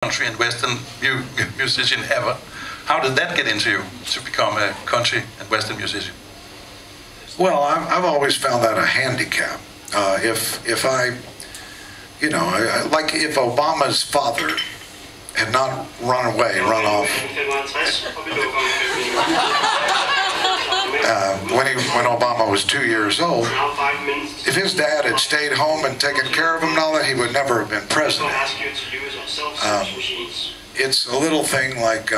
country and Western musician ever. How did that get into you to become a country and Western musician? Well, I've always found that a handicap. If I, like if Obama's father had not run off when Obama was 2 years old, if his dad had stayed home and taken care of him and all that, he would never have been president. It's a little thing like,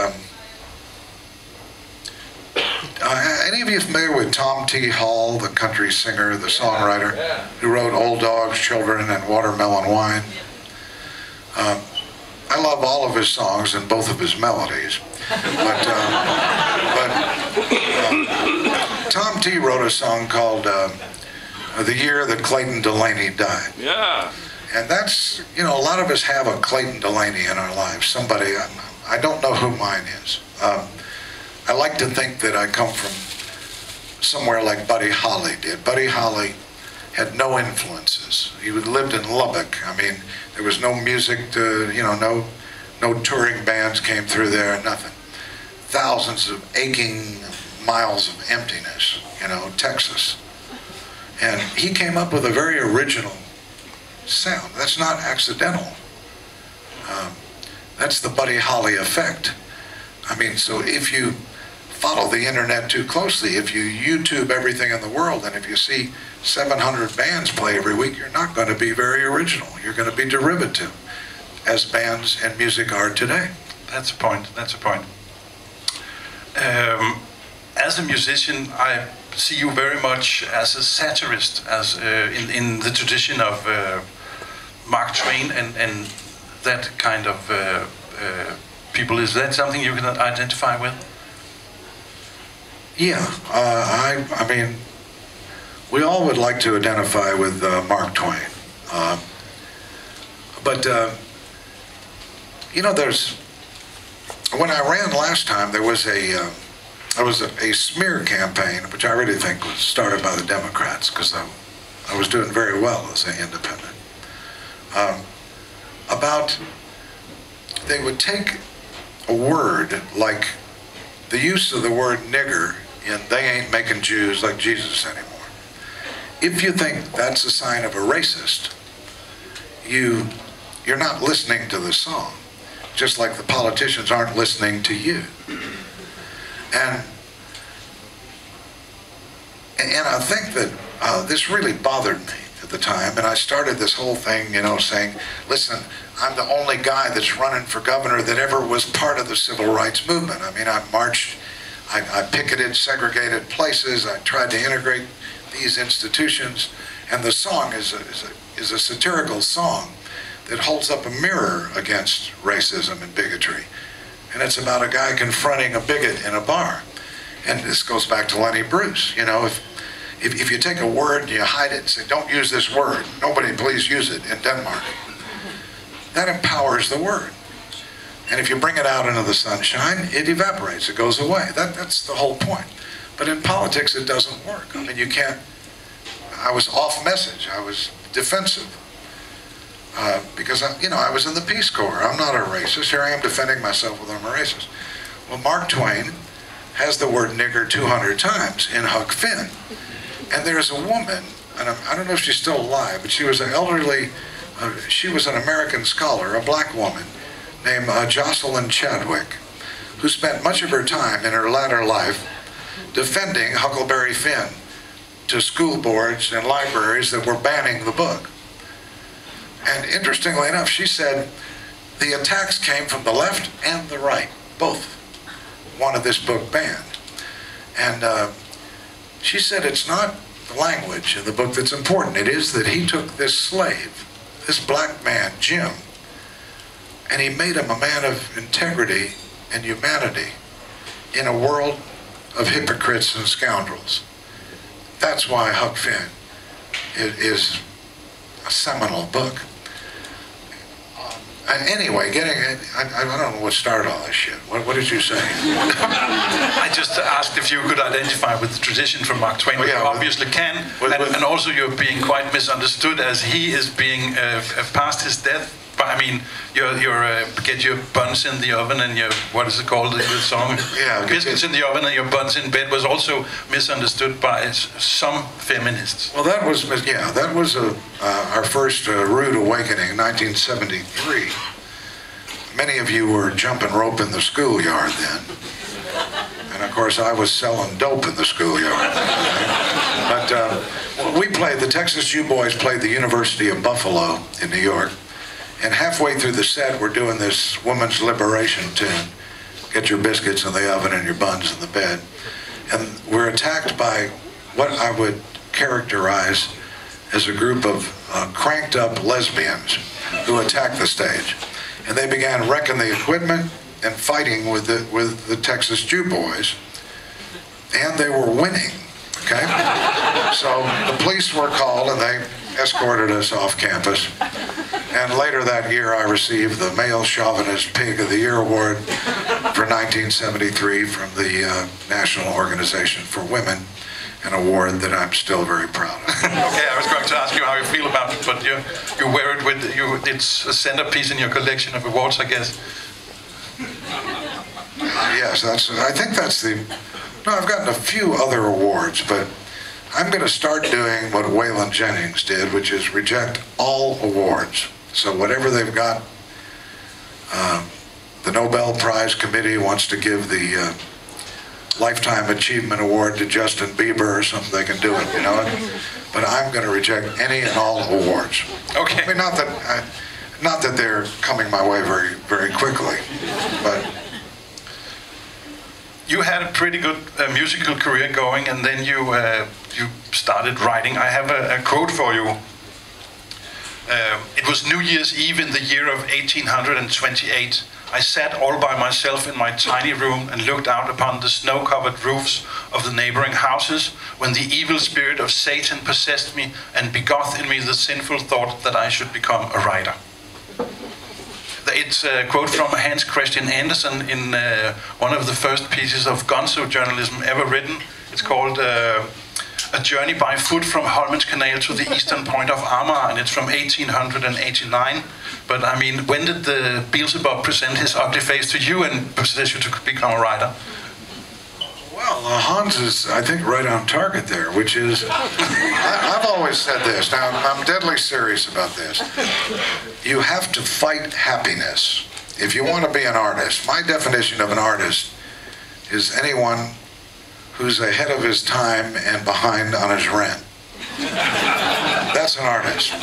any of you familiar with Tom T. Hall, the country singer, the songwriter, who wrote Old Dogs, Children, and Watermelon Wine? I love all of his songs and both of his melodies. But Tom T. wrote a song called The Year That Clayton Delaney Died. Yeah. And that's, a lot of us have a Clayton Delaney in our lives. Somebody, I don't know who mine is. I like to think that I come from somewhere like Buddy Holly did. Buddy Holly had no influences. He lived in Lubbock. I mean, there was no music to, no touring bands came through there, nothing. Thousands of aching miles of emptiness, Texas. And he came up with a very original sound. That's not accidental. That's the Buddy Holly effect. I mean, so if you follow the internet too closely, if you YouTube everything in the world, and if you see 700 bands play every week, you're not going to be very original. You're going to be derivative, as bands and music are today. That's a point. That's a point. As a musician, I see you very much as a satirist, as in the tradition of Mark Twain and that kind of people. Is that something you can identify with? Yeah, I mean, we all would like to identify with Mark Twain. But when I ran last time, there was a smear campaign, which I really think was started by the Democrats, because I was doing very well as an independent. They would take a word like the use of the word nigger in "They Ain't Making Jews Like Jesus Anymore." If you think that's a sign of a racist, you're not listening to the song, just like the politicians aren't listening to you. And I think that this really bothered me at the time, and I started this whole thing, saying, listen, I'm the only guy that's running for governor that ever was part of the civil rights movement. I mean, I marched, I picketed segregated places, I tried to integrate these institutions, and the song is a satirical song that holds up a mirror against racism and bigotry. And it's about a guy confronting a bigot in a bar. And this goes back to Lenny Bruce. If you take a word and you hide it and say, don't use this word, nobody please use it in Denmark, that empowers the word. And if you bring it out into the sunshine, it evaporates, it goes away. That's the whole point. But in politics, it doesn't work. I mean, you can't, I was off message, I was defensive. Because, I was in the Peace Corps. I'm not a racist. Here I am defending myself whether I'm a racist. Well, Mark Twain has the word nigger 200 times in Huck Finn. And there's a woman, and I don't know if she's still alive, but she was an elderly, she was an American scholar, a black woman, named Jocelyn Chadwick, who spent much of her time in her latter life defending Huckleberry Finn to school boards and libraries that were banning the book. And interestingly enough, she said the attacks came from the left and the right. Both wanted this book banned. And she said it's not the language in the book that's important. It is that he took this slave, this black man, Jim, and he made him a man of integrity and humanity in a world of hypocrites and scoundrels. That's why Huck Finn is a seminal book. Anyway, I don't know what started all this shit. What did you say? I just asked if you could identify with the tradition from Mark Twain. Oh, yeah, you obviously can. And also you're being quite misunderstood, as he is being past his death I mean, get your buns in the oven and your, what is it called, the song? Yeah, biscuits in the oven and your buns in bed was also misunderstood by some feminists. Well, that was our first rude awakening in 1973. Many of you were jumping rope in the schoolyard then. And of course, I was selling dope in the schoolyard. But we played, the Texas Jew Boys played the University of Buffalo in New York. And halfway through the set, we're doing this woman's liberation tune. Get your biscuits in the oven and your buns in the bed. And we're attacked by what I would characterize as a group of cranked up lesbians who attacked the stage. And they began wrecking the equipment and fighting with the Texas Jew Boys, and they were winning, okay? So the police were called and they escorted us off campus. And later that year I received the Male Chauvinist Pig of the Year Award for 1973 from the National Organization for Women, an award that I'm still very proud of. Okay, I was going to ask you how you feel about it, but you wear it with you. It's a centerpiece in your collection of awards, I guess. Yes, I think that's the. No, I've gotten a few other awards, but I'm going to start doing what Waylon Jennings did, which is reject all awards. So whatever they've got, the Nobel Prize Committee wants to give the Lifetime Achievement Award to Justin Bieber or something, they can do it, you know. But I'm going to reject any and all awards. Okay. I mean, not that they're coming my way very, very quickly, but. You had a pretty good musical career going, and then you started writing. I have a quote for you. It was New Year's Eve in the year of 1828. I sat all by myself in my tiny room and looked out upon the snow-covered roofs of the neighboring houses when the evil spirit of Satan possessed me and begot in me the sinful thought that I should become a writer. It's a quote from Hans Christian Andersen in one of the first pieces of gonzo journalism ever written. It's called A Journey by Foot from Holmen's Canal to the Eastern Point of Amager, and it's from 1889. But I mean, when did the Beelzebub present his ugly face to you and possess you to become a writer? Well, Hans is, I think, right on target there, which is, I've always said this. Now, I'm deadly serious about this. You have to fight happiness if you want to be an artist. My definition of an artist is anyone who's ahead of his time and behind on his rent. That's an artist.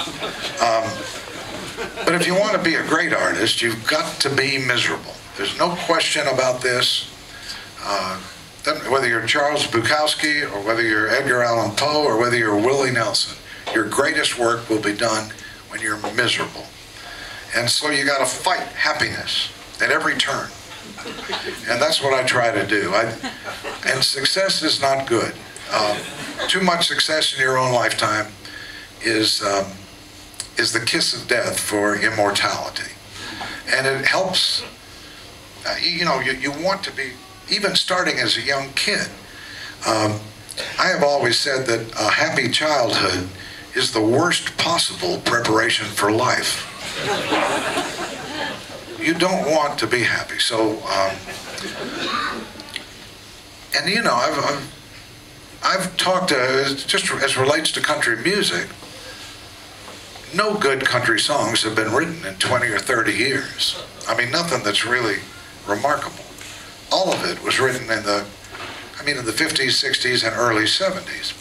But if you want to be a great artist, you've got to be miserable. There's no question about this. Whether you're Charles Bukowski or whether you're Edgar Allan Poe or whether you're Willie Nelson, your greatest work will be done when you're miserable. And so you got to fight happiness at every turn. And that's what I try to do. And success is not good. Too much success in your own lifetime is the kiss of death for immortality. And it helps, you know, you want to be, even starting as a young kid. I have always said that a happy childhood is the worst possible preparation for life. You don't want to be happy. So, and you know, I've talked just as relates to country music, no good country songs have been written in 20 or 30 years. I mean, nothing that's really remarkable. All of it was written in the 50s, 60s, and early 70s.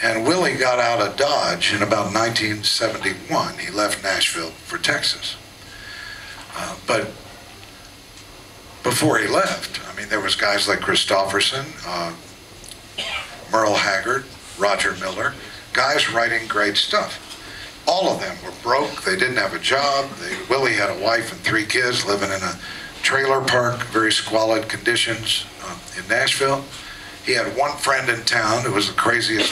And Willie got out of Dodge in about 1971. He left Nashville for Texas. But before he left, I mean, there was guys like Christopherson, Merle Haggard, Roger Miller, guys writing great stuff. All of them were broke. They didn't have a job. Willie had a wife and 3 kids living in a trailer park, very squalid conditions in Nashville. He had one friend in town who was the craziest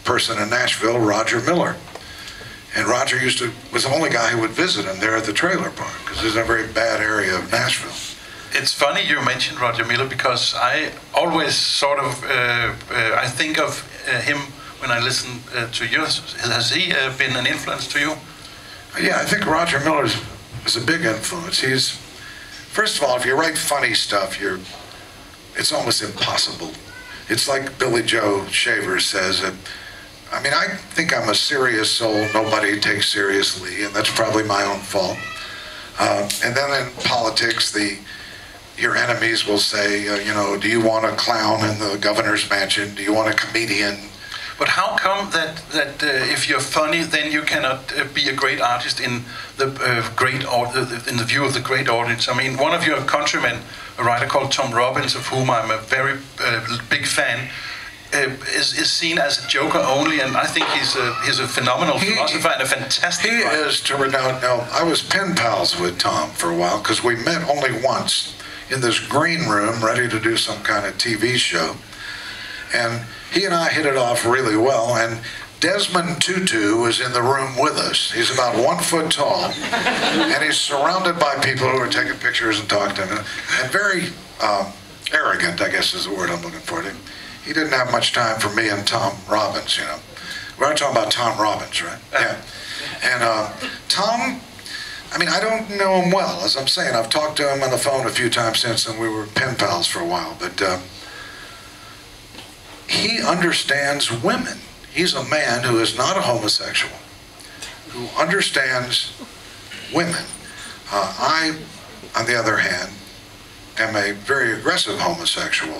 person in Nashville, Roger Miller. And Roger was the only guy who would visit him there at the trailer park, because it's a very bad area of Nashville. It's funny you mentioned Roger Miller, because I always sort of, I think of him when I listen to you. Has he been an influence to you? Yeah, I think Roger Miller is a big influence. First of all, if you write funny stuff, it's almost impossible. It's like Billy Joe Shaver says, I mean, I think I'm a serious soul nobody takes seriously, and that's probably my own fault. And then in politics, your enemies will say, do you want a clown in the governor's mansion? Do you want a comedian? But how come that if you're funny, then you cannot be a great artist in the in the view of the great audience? I mean, one of your countrymen, a writer called Tom Robbins, of whom I'm a very big fan, is seen as a joker only, and I think he's a phenomenal philosopher and a fantastic writer. He is to renown. Now, I was pen pals with Tom for a while because we met only once in this green room, ready to do some kind of TV show, and he and I hit it off really well, and Desmond Tutu was in the room with us. He's about 1 foot tall, and he's surrounded by people who are taking pictures and talking to him, and very arrogant, I guess is the word I'm looking for. He didn't have much time for me and Tom Robbins, We're talking about Tom Robbins, right? Yeah. And Tom, I mean, I don't know him well. As I'm saying, I've talked to him on the phone a few times since, and we were pen pals for a while, but he understands women. He's a man who is not a homosexual, who understands women. I, on the other hand, am a very aggressive homosexual.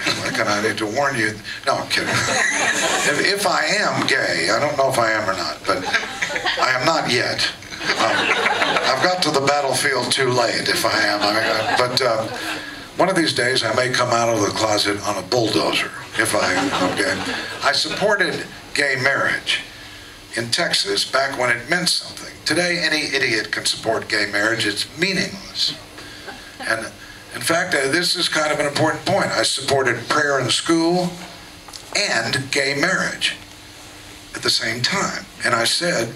And I need to warn you. No, I'm kidding. If I am gay, I don't know if I am or not, but I am not yet. I've got to the battlefield too late if I am. But one of these days I may come out of the closet on a bulldozer if I am gay. I supported gay marriage in Texas back when it meant something. Today, any idiot can support gay marriage. It's meaningless. And in fact, this is kind of an important point. I supported prayer in school and gay marriage at the same time. And I said,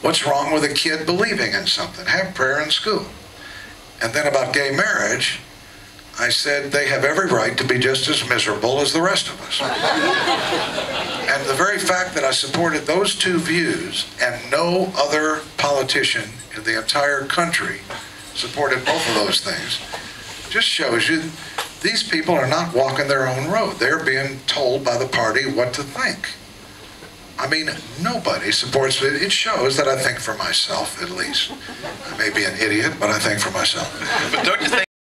what's wrong with a kid believing in something? Have prayer in school. And then about gay marriage, I said they have every right to be just as miserable as the rest of us. And the very fact that I supported those two views and no other politician in the entire country supported both of those things just shows you these people are not walking their own road. They're being told by the party what to think. I mean, nobody supports it. It shows that I think for myself, at least. I may be an idiot, but I think for myself. But don't you think